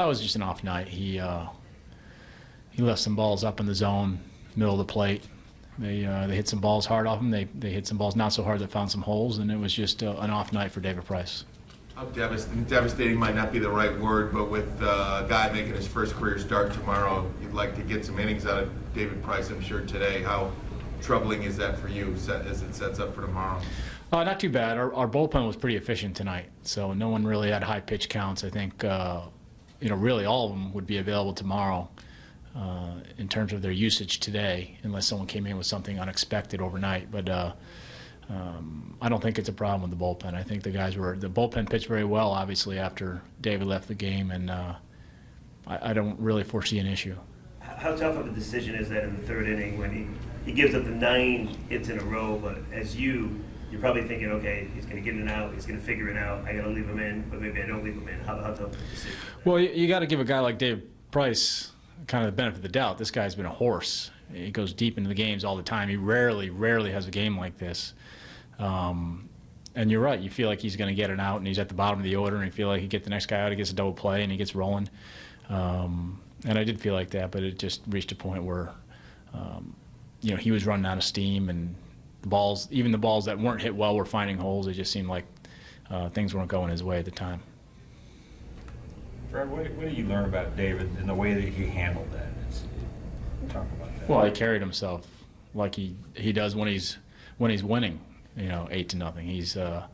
It was just an off night. He left some balls up in the zone, middle of the plate. They hit some balls hard off him. They hit some balls not so hard that found some holes, and it was just an off night for David Price. How devastating might not be the right word, but with a guy making his first career start tomorrow, you'd like to get some innings out of David Price, I'm sure, today. How troubling is that for you as it sets up for tomorrow? Not too bad. Our bullpen was pretty efficient tonight, so no one really had high pitch counts. I think really all of them would be available tomorrow in terms of their usage today, unless someone came in with something unexpected overnight. But I don't think it's a problem with the bullpen. I think the bullpen pitched very well, obviously, after David left the game, and I don't really foresee an issue. How tough of a decision is that in the third inning when he gives up the 9 hits in a row, but as you're probably thinking, okay, he's going to get it out, he's going to figure it out, I got to leave him in, but maybe I don't leave him in. How tough of a decision? Well, you got to give a guy like Dave Price kind of the benefit of the doubt. This guy's been a horse. He goes deep into the games all the time. He rarely has a game like this. And you're right, you feel like he's going to get it out, and he's at the bottom of the order, and you feel like he gets the next guy out, he gets a double play, and he gets rolling. And I did feel like that, but it just reached a point where, he was running out of steam, and even the balls that weren't hit well were finding holes. It just seemed like things weren't going his way at the time. Fred, what did you learn about David and the way that he handled that? Talk about that. Well, he carried himself like he does when he's winning, 8-0.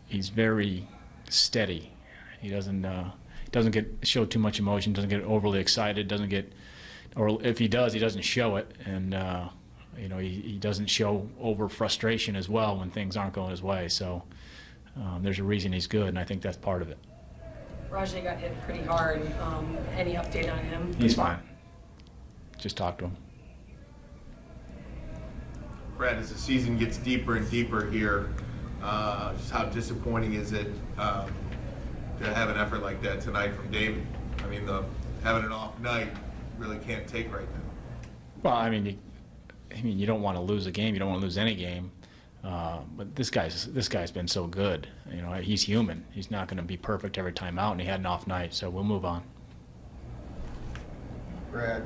He's very steady. He doesn't show too much emotion, doesn't get overly excited, or if he does, he doesn't show it, and he doesn't show over frustration as well when things aren't going his way. So there's a reason he's good, and I think that's part of it. Rajay got hit pretty hard. Any update on him? He's fine. Just talk to him. Brad, as the season gets deeper and deeper here, just how disappointing is it to have an effort like that tonight from David? I mean, having an off night really can't take right now. Well, I mean, you don't want to lose a game. You don't want to lose any game. But this guy's been so good. He's human. He's not going to be perfect every time out, and he had an off night, so we'll move on. Brad,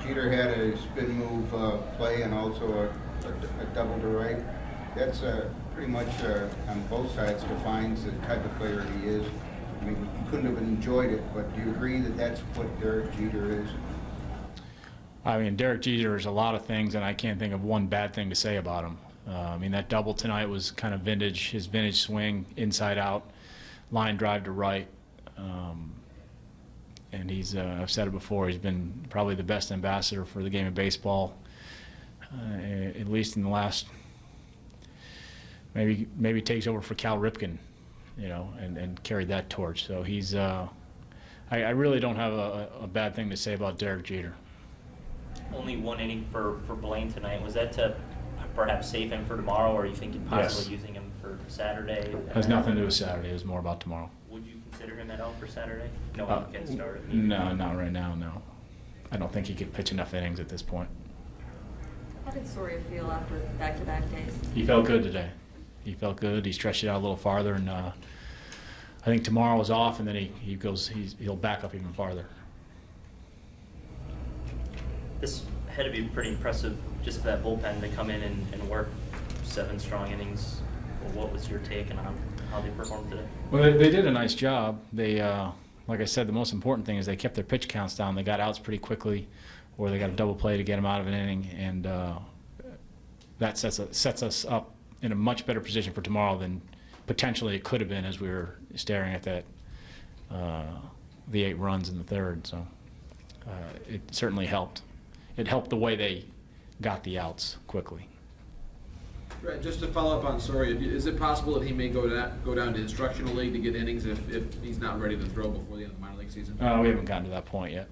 Jeter had a spin move play and also a double to right. That's pretty much on both sides defines the type of player he is. I mean, you couldn't have enjoyed it, but do you agree that that's what Derek Jeter is? I mean, Derek Jeter is a lot of things, and I can't think of one bad thing to say about him. I mean, that double tonight was kind of his vintage swing, inside out, line drive to right. And I've said it before, he's been probably the best ambassador for the game of baseball, at least in the last, maybe takes over for Cal Ripken, and carried that torch. So he's, I really don't have a bad thing to say about Derek Jeter. Only 1 inning for Blaine tonight. Was that to perhaps save him for tomorrow, or are you thinking possibly using him for Saturday? Has nothing to do with Saturday. It was more about tomorrow. Would you consider him at all for Saturday? No one can start. No, not right now, no. I don't think he could pitch enough innings at this point. How did Soria feel after back-to-back days? He felt good today. He felt good. He stretched it out a little farther, and I think tomorrow was off, and then he'll back up even farther. This had to be pretty impressive just for that bullpen to come in and work 7 strong innings. Well, what was your take on how they performed today? Well, they did a nice job. They, like I said, the most important thing is they kept their pitch counts down. They got outs pretty quickly, or they got a double play to get them out of an inning, and that sets us up in a much better position for tomorrow than potentially it could have been as we were staring at that the 8 runs in the third. So it certainly helped. It helped the way they got the outs quickly. Right, just to follow up on Soria, is it possible that he may go down to instructional league to get innings if he's not ready to throw before the end of the minor league season? We haven't gotten to that point yet.